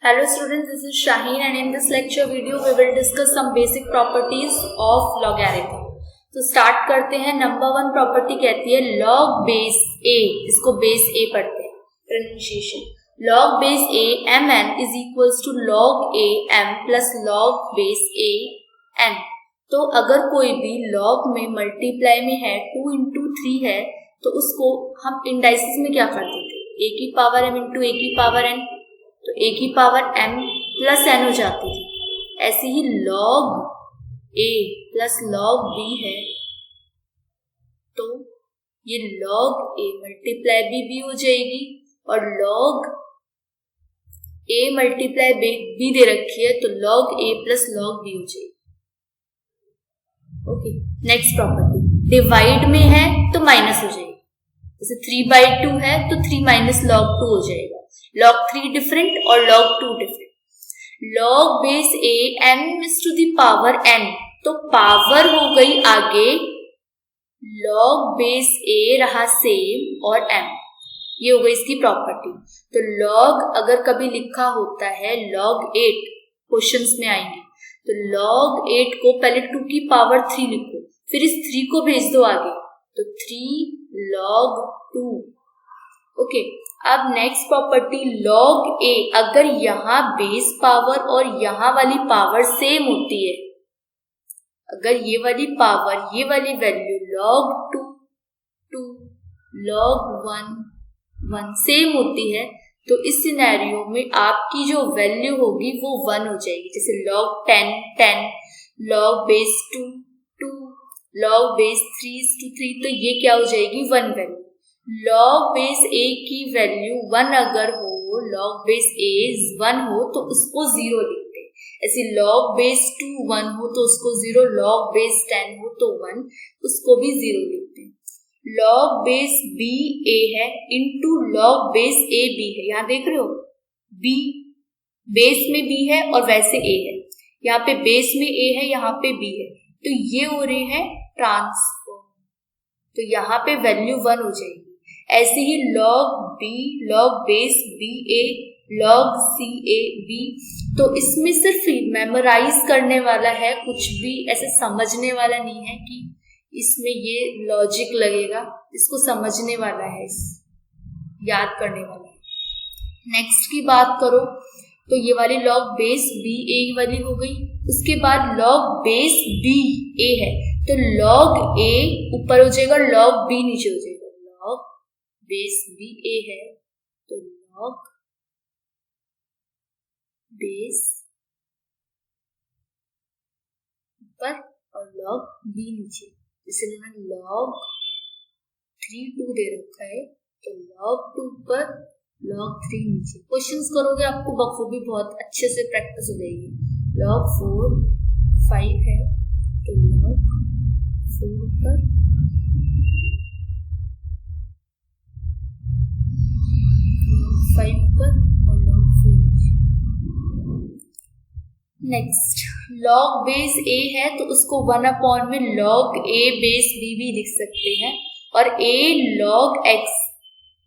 Hello students, this is Shaheen and in this lecture video we will discuss some basic properties of logarithm. तो start करते हैं. Number one property कहती है log base a, इसको base a पढ़ते हैं pronunciation. log base a mn is equals to log a m plus log base a n. तो अगर कोई भी log में मल्टीप्लाई में है 2 into 3 है तो उसको हम इंडाइसिस में क्या करते थे, a की पावर m into a की पावर n, तो a की पावर m प्लस n हो जाती थी. ऐसे ही log a plus log b है तो ये log a मल्टीप्लाई b हो जाएगी और log a मल्टीप्लाई b दे रखी है तो log a plus log b हो जाएगी. ओके, नेक्स्ट प्रॉपर्टी डिवाइड में है तो माइनस हो जाएगी. जैसे 3/2 है तो 3 माइनस log 2 हो जाएगा. log 3 डिफरेंट और log 2 different. log base a m is to the power n, तो पावर हो गई आगे, log बेस a रहा सेम और m, ये हो गई इसकी प्रॉपर्टी. तो log अगर कभी लिखा होता है log 8 क्वेश्चंस में आएंगे तो log 8 को पहले 2 की पावर 3 लिखो, फिर इस 3 को भेज दो आगे तो 3 log 2. ओके, अब नेक्स्ट प्रॉपर्टी log a, अगर यहाँ बेस पावर और यहाँ वाली पावर सेम होती है, अगर ये वाली पावर ये वाली वैल्यू log 2 2 log 1 1 सेम होती है तो इस सिनेरियो में आपकी जो वैल्यू होगी वो 1 हो जाएगी. जैसे log 10 10, log base 2 2, log base 3:3, तो ये क्या हो जाएगी 1 वैल्यू. log बेस a की वैल्यू 1 अगर हो, log बेस a 1 हो तो उसको 0 लिखते हैं. ऐसे log बेस 2 1 हो तो उसको 0, log बेस 10 हो तो 1, उसको भी 0 लिखते हैं. log बेस b a है into log base a b है. यहाँ देख रहे हो b बेस में b है और वैसे a है, यहाँ पे बेस में a है, यहाँ पे b है, तो ये हो रहे हैं ट्रांसफॉर्म, तो यहाँ पे वैल्यू 1 हो जाएगी. ऐसे ही log b log base b a log c a b, तो इसमें सिर्फ मेमोराइज करने वाला है, कुछ भी ऐसे समझने वाला नहीं है कि इसमें ये लॉजिक लगेगा, इसको समझने वाला है, याद करने वाला है. नेक्स्ट की बात करो तो ये वाली log बेस b a वाली हो गई. उसके बाद log बेस b a है तो log a ऊपर हो जाएगा, log b नीचे हो जाएगा. log बेस b a है तो log बेस ऊपर और log b नीचे. इसलिए मैंने log 3 2 दे रखा है तो log 2 ऊपर log 3 नीचे. क्वेश्चंस करोगे आपको बखूबी बहुत अच्छे से प्रैक्टिस हो जाएगी. log 4 5 है तो log 4 ऊपर log 5 ऊपर और log 4 नीचे. नेक्स्ट log बेस a है तो उसको 1 में log a बेस b भी लिख सकते हैं, और a log x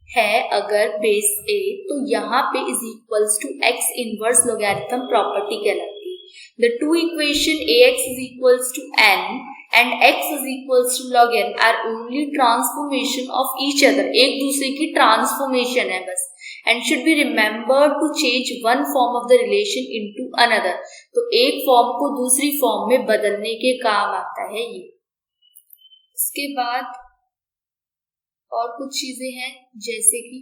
है अगर बेस a तो यहाँ पे is equals to x inverse logarithm property कहलाती है. The two equation ax is equals to n and x is equals to log n are only transformation of each other, एक दूसरे की ट्रांसफॉर्मेशन है बस. And should be remember to change one form of the relation into another, तो एक form को दूसरी form में बदलने के काम आता है ये. इसके बाद और कुछ चीजें हैं जैसे कि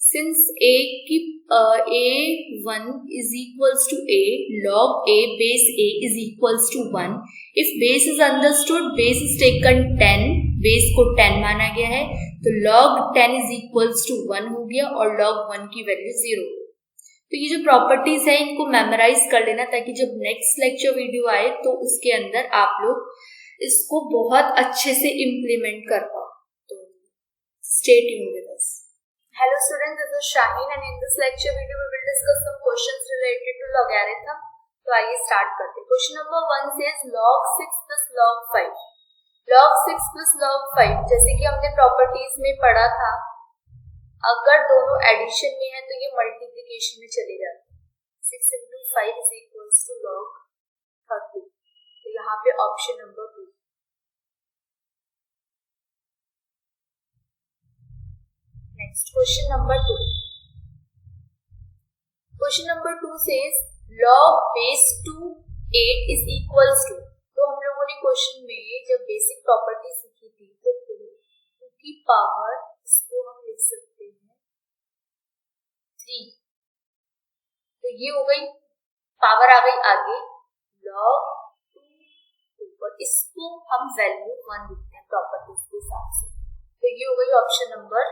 सिंस a की a1 is equals to a, log a base a is equals to 1. if base is understood, base is taken 10, base को 10 माना गया है तो log 10 is equals to 1 हो गया और log 1 की वैल्यू 0. तो ये जो प्रॉपर्टीज है इनको मेमोराइज कर लेना ताकि जब नेक्स्ट लेक्चर वीडियो आए तो उसके अंदर आप लोग इसको बहुत अच्छे से इम्प्लीमेंट कर पाओ. तो stay tuned with us. Hello students, this is Shaheen and in this lecture video we will discuss some questions related to logarithm. तो आइए स्टार्ट करते हैं. Question number 1 says log 6 plus log 5. log 6 plus log 5 जैसे कि हमने properties में पढ़ा था, अगर दोनों एडिशन में है तो ये मल्टीप्लिकेशन में चले जाते हैं. 6 into 5 is equals to log 30. तो यहाँ पे option number 2. Next question number 2. Question number 2 says log base 2 8 is equals to. तो हम लोगों ने क्वेश्चन में जब बेसिक प्रॉपर्टी सीखी थी तो 2 की पावर, इसको हम लिख सकते हैं 3. तो ये हो गई, पावर आ गई आगे log 2 और इसको हम वैल्यू 1 लिखते हैं प्रॉपर्टीज के हिसाब से. तो ये हो गई option number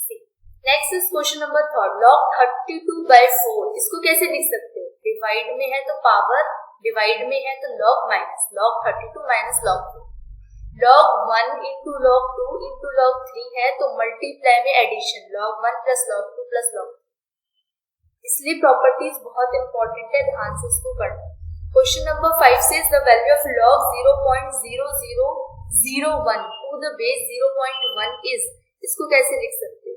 C. Next is question number 3. log 32/4 इसको कैसे लिख सकते हो? डिवाइड में है तो पावर, डिवाइड में है तो log minus log 32 minus log 4. log 1 into log 2 into log 3 है तो मल्टीप्लाई में addition log 1 plus log 2 plus log 3. इसलिए प्रॉपर्टीज बहुत इंपॉर्टेंट है, ध्यान से इसको पढ़ना. Question number 5 says the value of log 0.0001 to the base 0.1 is. इसको कैसे लिख सकते हो?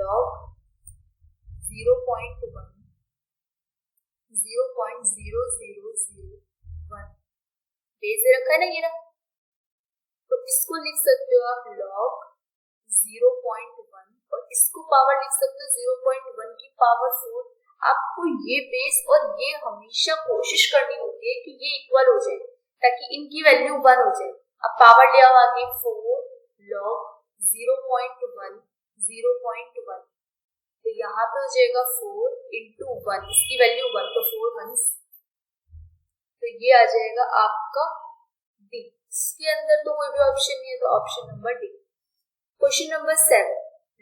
log 0.0001 बेस रखा है ना ये ना, तो इसको लिख सकते हो आप log 0.1 और इसको पावर लिख सकते हो 0.1 की पावर 4. आपको ये बेस और ये हमेशा कोशिश करनी होती है कि ये इक्वल हो जाए ताकि इनकी वैल्यू 1 हो जाए. अब पावर ले आओ आगे 4 log 0.1 0.1, तो यहाँ पे हो जाएगा 4 into 1, इसकी वैल्यू 1 तो 4 1, तो ये आ जाएगा आपका डी. इसके अंदर तो कोई भी ऑप्शन नहीं है तो option number D. Question number 7.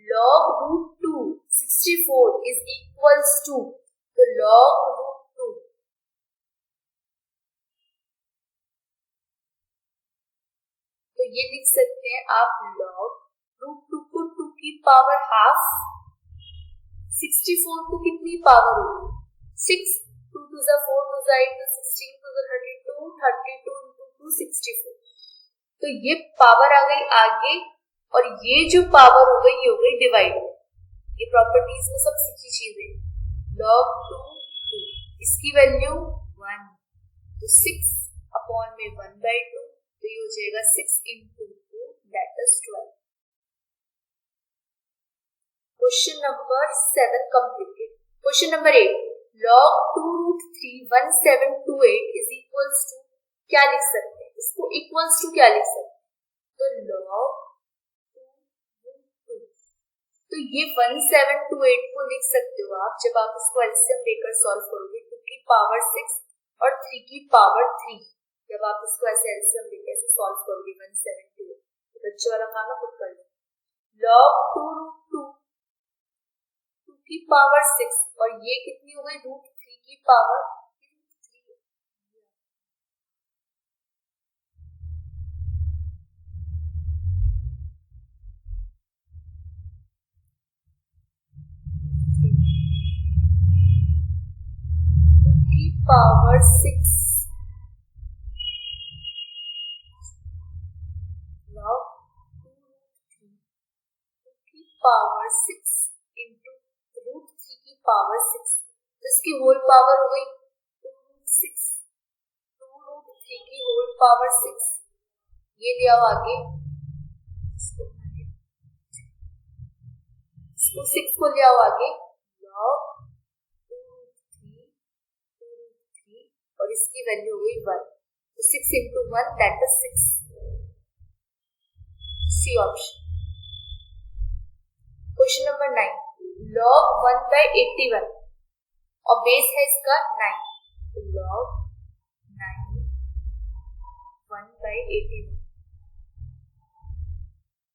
log root 2 64 is equals to. तो log root 2, तो ये लिख सकते हैं आप log root 2 को 2 की पावर हाफ, 64 को कितनी पावर होगी 6, 2 to the 4 to the 8 to 16 to the 32 32 into 2 64. तो ये पावर आ गई आगे और ये जो पावर हो गई ये हो गई डिवाइड. ये प्रॉपर्टीज में सब सीखी चीजें. log 2 2, इसकी वैल्यू 1 तो 6 अपॉन में 1/2, तो ये हो जाएगा 6 into 2 that is 12. Question number 7 completed. Question number 8. log 2 root 3 1728 is equals to. क्या लिख सकते हैं इसको? इक्वल्स टू क्या लिख सकते हैं? तो log 2 root 2, तो ये 1728 को लिख सकते हो आप जब आप इसको एलसीएम लेकर सॉल्व करोगे 2 की पावर 6 और 3 की पावर 3. जब आप इसको ऐसे एलसीएम लेकर ऐसे सॉल्व करोगे 178, तो बच्चे वाला काम खुद कर लो. log 2 root 2 की पावर 6 और ये कितनी हो गई रूट 3 की पावर 3. की पावर 6 log 2 root 3 की पावर 6 into रूट 3 की पावर 6, तो इसकी होल पावर हो गई 2 root 6, 2 root 3 की होल पावर 6. ये ले आओ आगे, इसको 6 को ले आओ आगे log 2 root 3 और इसकी वैल्यू हो गई 1, तो 6 into 1 that is 6. C option. Question number 9. log 1/81 और बेस है इसका 9, तो log 9 1/81,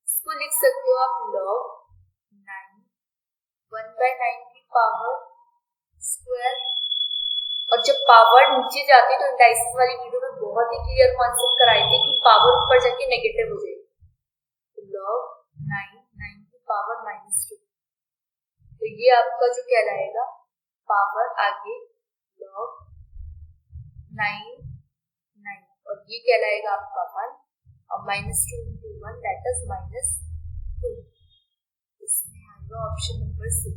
इसको लिख सकते हो आप log 9 1/9 की पावर स्क्वायर. और जब पावर नीचे जाती है तो इंडाइसिस वाली वीडियो में बहुत ही क्लियर कॉन्सेप्ट कराए थे कि पावर ऊपर जाके नेगेटिव हो जाएगी. तो log 9 9 की पावर -2, तो ये आपका जो कहलाएगा पावर आगे log 9 9 और ये कहलाएगा आपका 1 और -2 into 1 that is -2. इसमें आएगा ऑप्शन नंबर सी.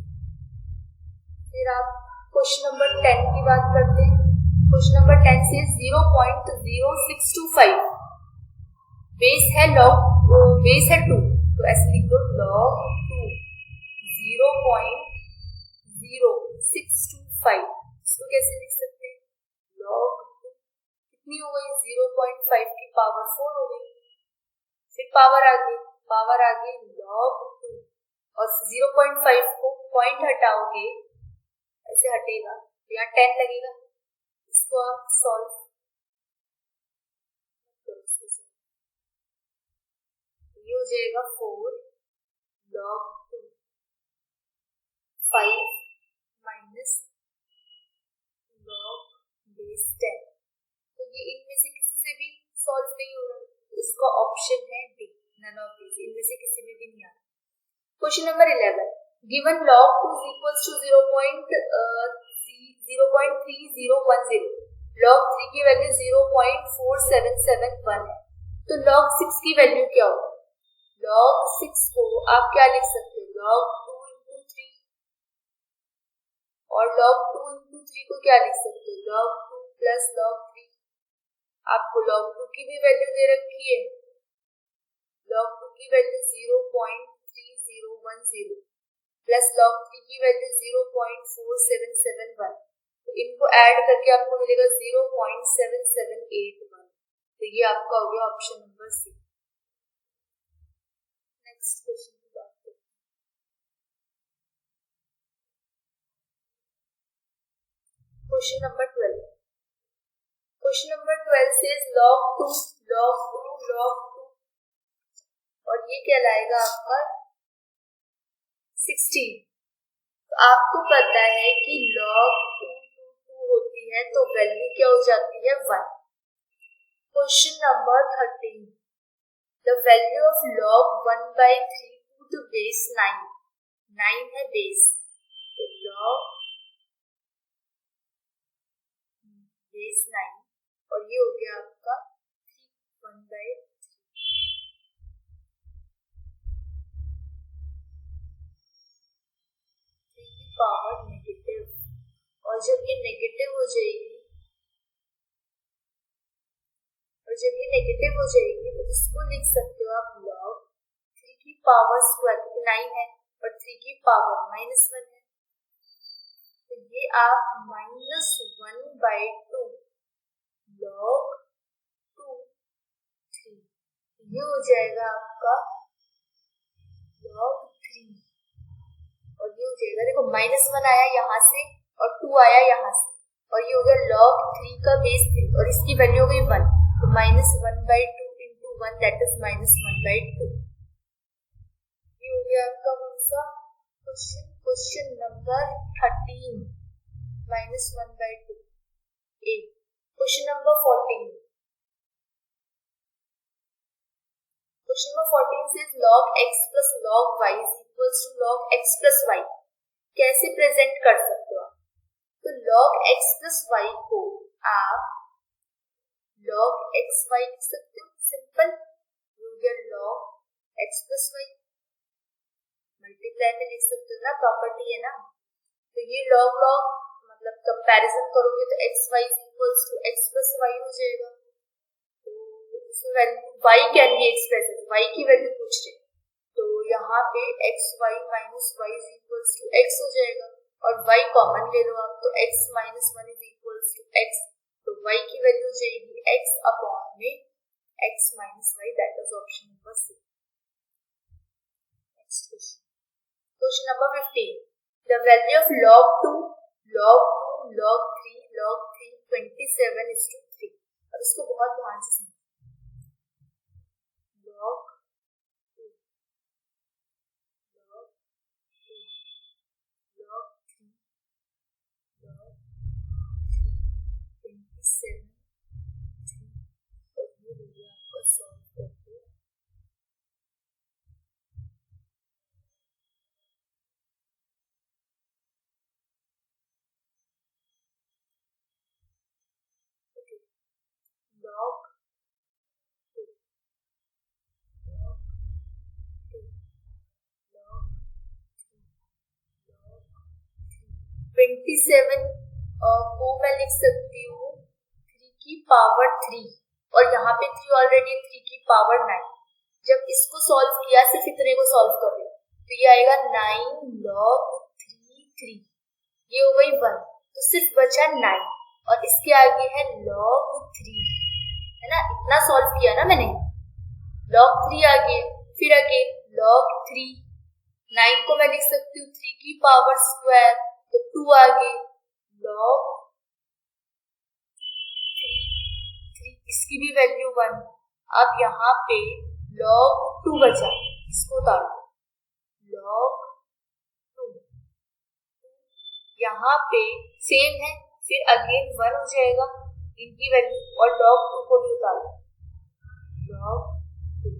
फिर आप क्वेश्चन नंबर 10 की बात करते हैं। क्वेश्चन नंबर 10 से 0.0625 बेस है बेस है 2, तो ऐसे लिख दो log 2 0.0625। इसको कैसे लिख सकते हैं? log 2 कितनी हो गई? 0.5 की पावर 4 हो गई। फिर पावर आ गई log 2 और 0.5 को पॉइंट हटाओगे, ऐसे हटेगा तो यहाँ 10 लगेगा। इसको आप सॉल्व करो, ये हो जाएगा 4 log 2 5 minus log base 10। तो ये इनमें से किसी से भी सॉल्व नहीं हो रहा, इसका ऑप्शन है डी, नन ऑफ दिस, इनमें से किसी में भी नहीं आ रहा। Question number 11, given log 2 is equals to 0.3010, log 3 की वैल्यू 0.4771 है, तो log 6 की वैल्यू क्या होगी? log 6 को आप क्या लिख सकते हो? log 2 into 3, और log 2 into 3 को क्या लिख सकते हो? log 2 plus log 3। आपको log 2 की भी वैल्यू दे रखी है, log 2 की वैल्यू 0.3010 प्लस log 3 की वैल्यू 0.4771, तो इनको ऐड करके आपको मिलेगा 0.7781। तो ये आपका हो गया option number C. Next question की बात करते हैं। Question number 12। Question number 12 says log 2 और ये कहलाएगा आपका 16। तो आपको पता है कि log 2 होती है तो वैल्यू क्या हो जाती है? 1। Question number 13, the value of log 1/3 to the base 9 है बेस, तो log base 9 और ये हो गया आपका 1/3 की पावर नेगेटिव। और जब ये नेगेटिव हो जाएगी तो इसको लिख सकते हो आप log 3 की पावर स्क्वायर, 9 है और 3 की पावर -1 है, तो ये आप -1/2 log 2 3, ये हो जाएगा आपका log 3 और ये हो जाएगा, देखो -1 आया यहाँ से और 2 आया यहाँ से, और ये हो गया log 3 का बेस 3 और इसकी वैल्यू हो गई 1, तो -1/2 into 1 that is -1/2। ये हो गया आपका कौन सा question? Question number 13, -1/2 a. Question number 14। Question number 14 says log x plus log y is equals to log x plus y। कैसे प्रेजेंट कर सकते हो आप? तो log x plus y को आप log xy लिख सकते हो, सिंपल, हो गया log x plus y। Multiply में लिख सकते हो ना, प्रॉपर्टी है ना, तो ये log मतलब कंपैरिजन करोगे तो xy is equals to x plus y हो जाएगा। तो इसमें value y can be express, y की वैल्यू पूछ रहे, तो यहाँ पे xy minus y is equals to x हो जाएगा, और y कॉमन ले लो आप, तो x minus 1 is equals to x, तो y की वैल्यू हो जाएगी x अपॉन में x minus y, that is option number C. Next question, question number 15, the value of log 2 log 3 27:3। अब इसको बहुत ध्यान से समझो, log 2 log 3 27 और ये हो गया आपका सॉल्व करके log 2 log 3 log 3 log 3 27 को मैं लिख सकती हूँ 3 की पावर 3 और यहाँ पे 3 ऑलरेडी 3 की पावर 9। जब इसको सॉल्व किया, सिर्फ इतने को सॉल्व कर रहे तो ये आएगा 9 log 3, ये हो गई 1, तो सिर्फ बचा 9 और इसके आगे है log 3, है ना, इतना सॉल्व किया ना मैंने, log 3 आगे, फिर अगेन log 3, 9 को मैं लिख सकती हूँ 3 की पावर स्क्वायर, तो 2 आगे log 3, इसकी भी वैल्यू 1। अब यहाँ पे log 2 बचा, इसको उतार दो, log 2, यहाँ पे सेम है, फिर अगेन 1 हो जाएगा इनकी वैल्यू और log 2 को भी उतार दो, log 2,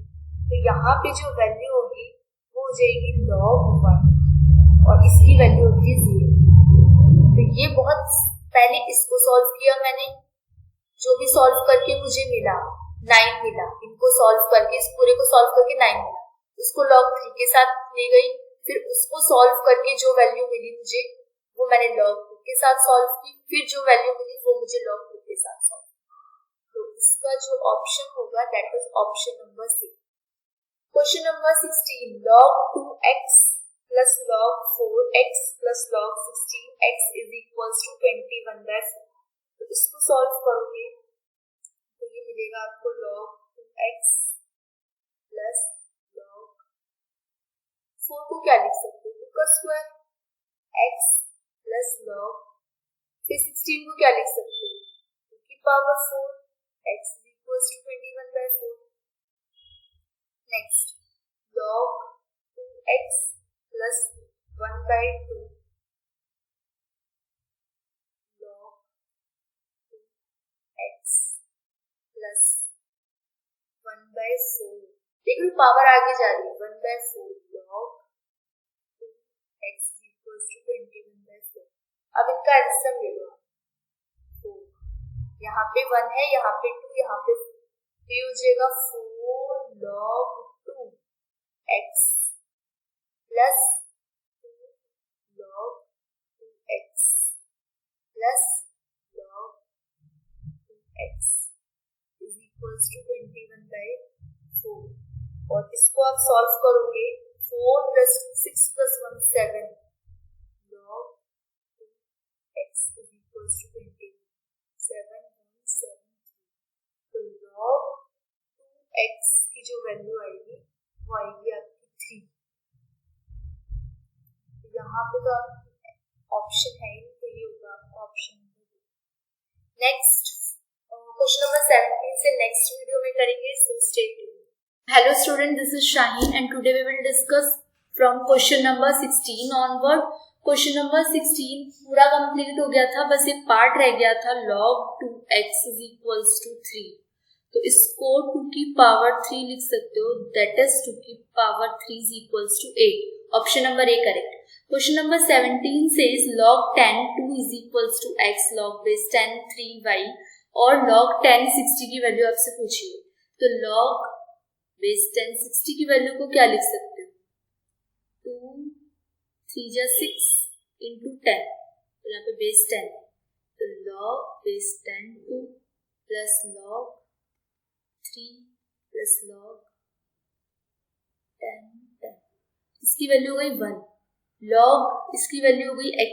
तो यहाँ पे जो वैल्यू होगी वो हो जाएगी log 1 और इसकी वैल्यू होगी 0। तो ये बहुत पहले इसको सॉल्व किया मैंने, जो भी सॉल्व करके मुझे मिला 9 मिला, इनको सॉल्व करके, इस पूरे को सॉल्व करके 9 मिला, उसको log 3 के साथ ले गई, फिर उसको सॉल्व करके जो वैल्यू मिली मुझे वो मैंने log 2 के साथ सॉल्व की, फिर जो वैल्यू मिली वो मुझे log 2 के साथ सॉल्व की। तो इसका जो ऑप्शन होगा that is option number 6। Question number 16, log 2x plus log 4x plus log 16x is equals to 21/4। तो इसको सॉल्व करोगे तो ये मिलेगा आपको log 2x plus log 4 को क्या लिख सकते हो, 2 का स्क्वायर, x plus log, फिर 16 को क्या लिख सकते हो, 2 की power 4, x is equals to 21/4। Next log 2x plus 1/2 log 2x plus 1/4, देखो पावर आगे जा रही है, 1/4 log 2x equals to 21/4। अब इनका आंसर ले लो 4, यहाँ पे 1 है, यहाँ पे 2, यहाँ पे 4, तो ये हो जाएगा 4 log 2x plus 2 log 2x plus log 2x is equals to 21/4। और इसको आप सॉल्व करोगे, 4 plus 2 6 plus 1 7 log 2x is equals to 21, 7 1 7 3। तो log 2x की जो वैल्यू आएगी वो आएगी आपकी 3। यहाँ पे तो ऑप्शन है ही, तो ये होगा आपका option number 2। Next question number 17 से नेक्स्ट वीडियो में करेंगे, so stay tuned. Hello student, this is Shaheen and today we will discuss from question number 16 onward. Question number 16 पूरा कंप्लीट हो गया था, बस एक पार्ट रह गया था, log 2x is equals to 3। तो इसको 2 की पावर 3 लिख सकते हो, दैट इज 2 की power 3 is equals to 8। Option number A correct. Question number 17 says log 10 2 is equals to x log base 10 3y और log 10 60 की वैल्यू आपसे पूछी है, तो log base 10 60 की वैल्यू को क्या लिख सकते हो, 2 3 जा 6 into 10, तो यहाँ पे base 10, तो log base 10 2 plus log 3 plus log 10 10, इसकी वैल्यू हो गई 1, log इसकी वैल्यू हो गई x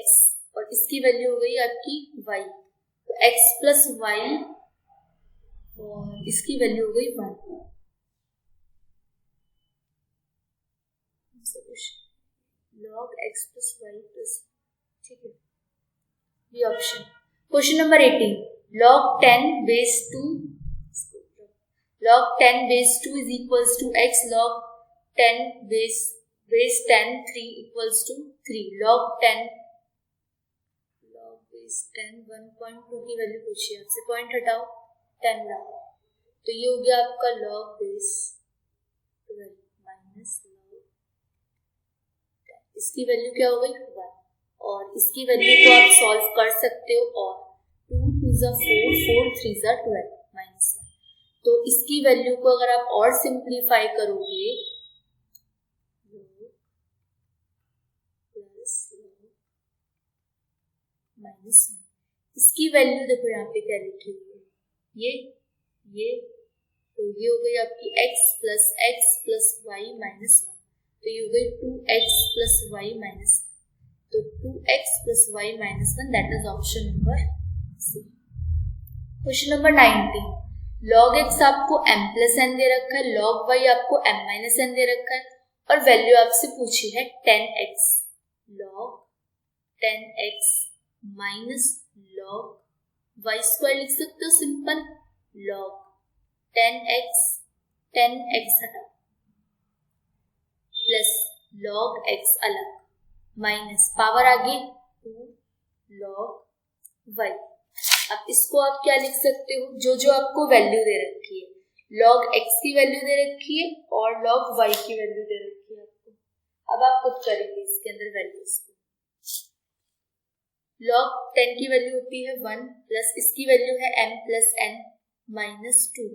और इसकी वैल्यू हो गई आपकी y, तो x plus y और इसकी वैल्यू हो गई 1। log x plus y plus, ठीक है, ये option. Question number 18, log 10 base 2 log 10 base 2 is equals to x log 10 base 10 3 equals to 3, log base 10 1.2 की वैल्यू पूछिए आपसे, पॉइंट हटाओ 10 लाओ, तो ये हो गया आपका log base 12 माइनस log 10, इसकी वैल्यू क्या हो गई 1 और इसकी वैल्यू को आप सॉल्व कर सकते हो, और 2 2 4 4 3 12 माइनस 1, तो इसकी वैल्यू को अगर आप और सिंप्लीफाई करोगे प्लस माइनस 1। इसकी वैल्यू देखो यहाँ पे क्या लिखी हुई है, ये तो ये हो गई आपकी x प्लस वाई माइनस 1, तो ये हो गई 2x प्लस वाई माइनस 1, तो 2x plus y minus 1, that is option number C. Question number 19, log x आपको m प्लस n दे रखा है, log y आपको m माइनस n दे रखा है, और वैल्यू आपसे पूछी है 10x, log 10x minus log y square लिख सकते हो सिंपल, log 10x हटा प्लस log x अलग माइनस पावर आगे 2 log y। अब इसको आप क्या लिख सकते हो, जो आपको वैल्यू दे रखी है, log x की वैल्यू दे रखी है और log y की वैल्यू दे रखी है आपको। अब आप पुट करेंगे इसके अंदर वैल्यूज को, log 10 की वैल्यू होती है 1 प्लस इसकी वैल्यू है m plus n minus 2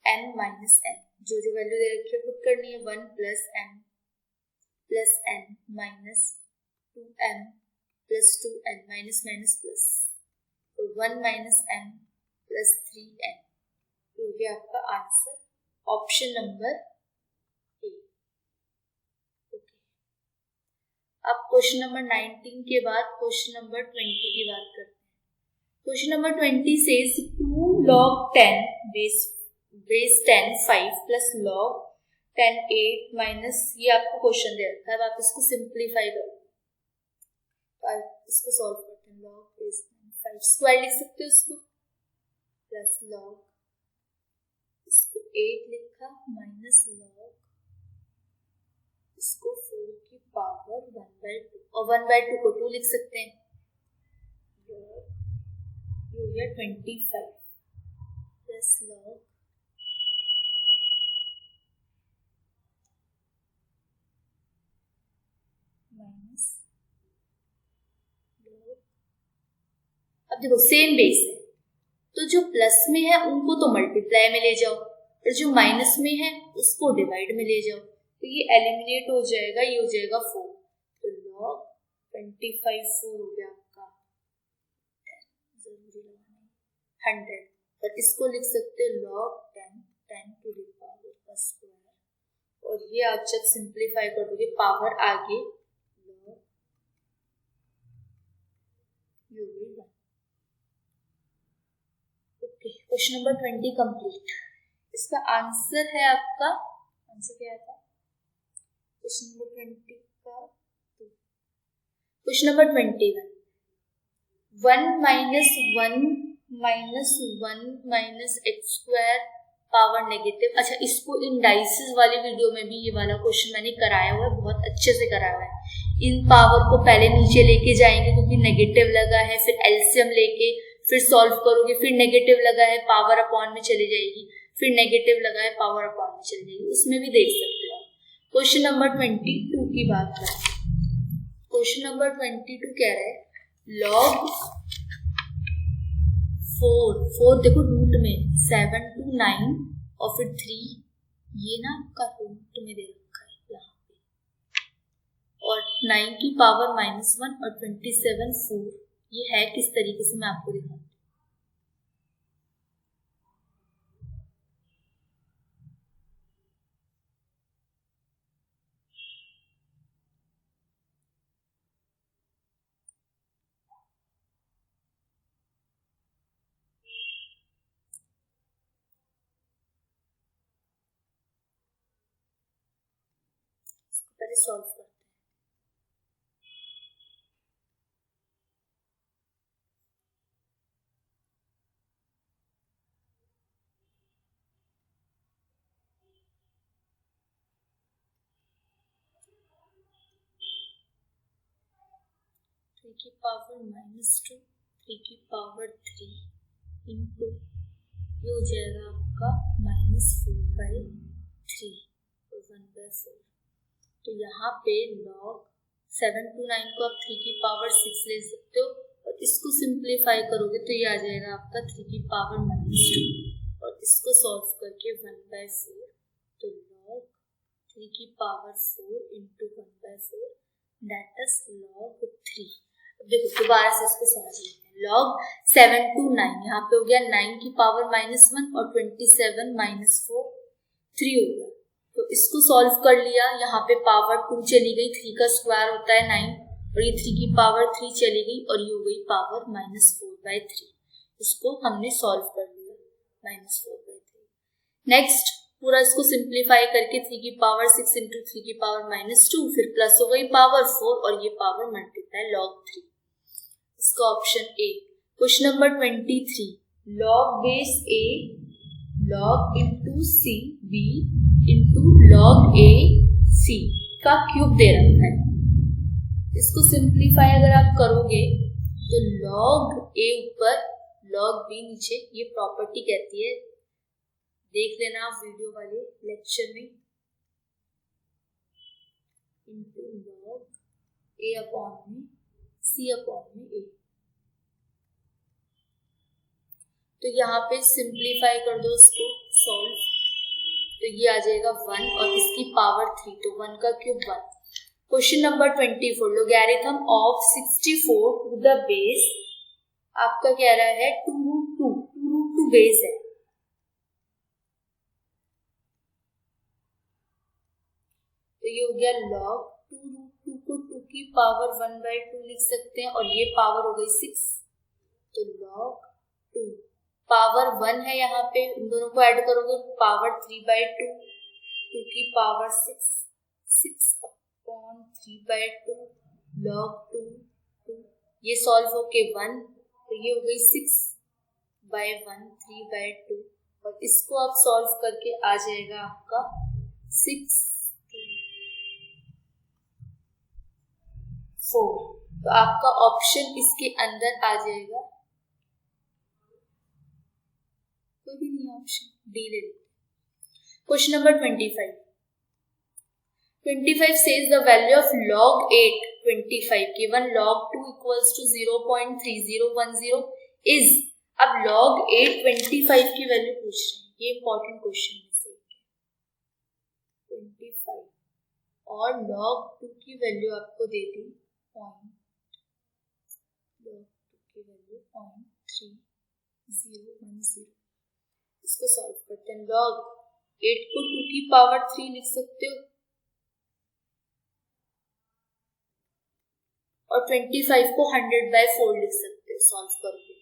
m minus n, जो वैल्यू दे रखी है पुट करनी है 1 plus n minus 2m plus 2n minus minus plus, तो 1 माइनस m प्लस 3n, तो ये आपका answer option number A. Okay, अब क्वेश्चन नंबर 19 के बाद क्वेश्चन नंबर 20 की बात करते हैं। Question number 20 says 2 log 10 base 10 5 plus log 10 8 minus, ये आपको क्वेश्चन दे रखा है, अब आप इसको सिंप्लीफाई करो, तो आप इसको सॉल्व करते हैं, log base 5 स्क्वायर लिख सकते हो इसको, प्लस log इसको 8 लिखा माइनस log इसको 4 की पावर 1/2, और 1/2 को 2 लिख सकते हैं, ये हो गया 25 प्लस log माइनस log। अब देखो सेम बेस है, तो जो प्लस में है उनको तो मल्टीप्लाई में ले जाओ, और जो माइनस में है उसको डिवाइड में ले जाओ, तो ये एलिमिनेट हो जाएगा, ये हो जाएगा 4, तो log 25 4 हो गया आपका 100, और इसको लिख सकते हो log 10 टू द पावर का स्क्वायर, और ये आप जब सिंप्लीफाई कर दोगे पावर आगे log you will 1। Okay, question number 20 complete. इसका आंसर है आपका, आंसर क्या था क्वेश्चन नंबर 20 का, question number 21, 1 minus x square power negative. अच्छा, इसको इंडाइसिस वाली वीडियो में भी ये वाला क्वेश्चन मैंने कराया हुआ है, बहुत अच्छे से कराया हुआ है। इन पावर को पहले नीचे लेके जाएंगे क्योंकि नेगेटिव लगा है, फिर एलसीएम लेके फिर सॉल्व करोगे, फिर नेगेटिव लगा है पावर अपॉन में चली जाएगी, फिर नेगेटिव लगा है पावर अपॉन में चली जाएगी, उसमें भी देख सकते हो। क्वेश्चन नंबर 22 की बात करते हैं। क्वेश्चन नंबर 22 कह रहा है log 4 देखो रूट में 7 to 9 और फिर 3, ये ना आपका रूट में दे रखा है यहाँ पे, और 9 की पावर -1 और 27 4, ये है किस तरीके से मैं आपको दिखाऊं। पहले सॉल्व करते हैं। थ्री की पावर -2 3 की पावर 3 इंटू ये हो जाएगा आपका -4/3 तो 1/4। तो यहाँ पे log 7 to 9 को आप 3 की पावर 6 ले सकते हो, और इसको सिंप्लीफाई करोगे तो ये आ जाएगा आपका 3 की पावर -2, और इसको सॉल्व करके 1/4, तो log 3 की power 4 into 1/4 that is log 3। अब देखो दोबारा से इसको समझ लेते हैं। लॉग 7 to 9, यहाँ पे हो गया 9 की पावर -1 और 27 - 4 3 हो गया। तो इसको सॉल्व कर लिया, यहाँ पे पावर 2 चली गई, 3 का स्क्वायर होता है 9 और ये 3 की पावर 3 चली गई और ये हो गई पावर -4/3। इसको हमने सॉल्व कर लिया, -4/3। नेक्स्ट पूरा इसको सिंप्लीफाई करके 3 की पावर 6 इंटू 3 की पावर -2, फिर प्लस हो गई पावर 4 और ये पावर मल्टीप्लाई log 3। इसका option A. Question number 23, log base a log into C b into log a c का क्यूब दे रखा है। इसको सिंप्लीफाई अगर आप करोगे तो log a ऊपर log b नीचे, ये प्रॉपर्टी कहती है, देख लेना आप वीडियो वाले लेक्चर में, इंटू log a अपॉन में c अपॉन में a। तो यहाँ पे सिंप्लीफाई कर दो इसको सॉल्व, तो ये आ जाएगा 1 और इसकी पावर 3, तो 1 का cube 1। Question number 24, logarithm of 64 to the base, आपका कह रहा है 2√2 बेस है, तो ये हो गया log 2√2 को 2 की पावर 1/2 लिख सकते हैं और ये पावर हो गई 6, तो log 2 पावर 1 है, यहाँ पे इन दोनों को ऐड करोगे पावर 3/2, 2 की पावर 6, 6 अपॉन 3/2 log 2, ये सॉल्व होके 1, तो ये हो गई 6/1 3/2 और इसको आप सॉल्व करके आ जाएगा आपका 6 4, तो आपका ऑप्शन इसके अंदर आ जाएगा, कोई भी नहीं ऑप्शन डी ले लेते। Question number 25 says the value of log 8 25 given log 2 equals to 0.3010 is, अब log 8 25 की वैल्यू पूछ रहे हैं, ये इंपॉर्टेंट क्वेश्चन है। 25 और log 2 की वैल्यू आपको दे दी log 2 की वैल्यू 0.3010। इसको सॉल्व करते हैं। log 8 को 2 की पावर 3 लिख सकते हो और 25 को 100/4 लिख सकते हो सॉल्व करके,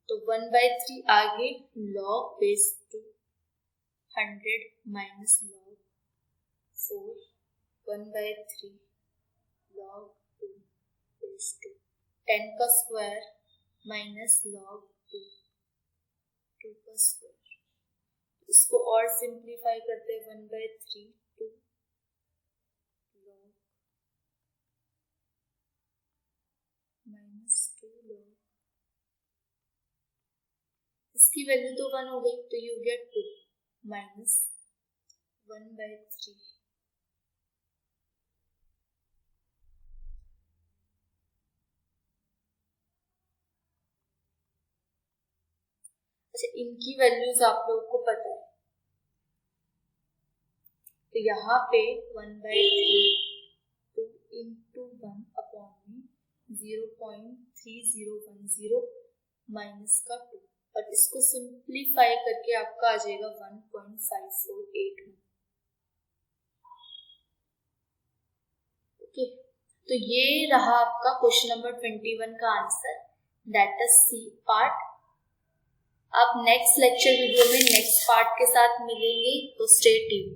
तो 1/3 आगे log base 2 100 minus log 4 1/3 log 2 base 2 10 का स्क्वायर माइनस log 2 का स्क्वायर। इसको और सिंप्लीफाई करते हैं 1/3 2 log माइनस 2 log, इसकी वैल्यू तो 1 हो गई, तो ये हो गया 2 माइनस 1/3 अच्छा, इनकी वैल्यूज आप लोगों को पता है, तो यहाँ पे 1/3 2 इंटू 1 अपॉन में 0.3010 माइनस का 2 और इसको सिंप्लीफाई करके आपका आ जाएगा 1.548। ओके, तो ये रहा आपका क्वेश्चन नंबर 21 का answer, that is C part. अब नेक्स्ट लेक्चर वीडियो में नेक्स्ट पार्ट के साथ मिलेंगे, तो स्टे ट्यून्ड।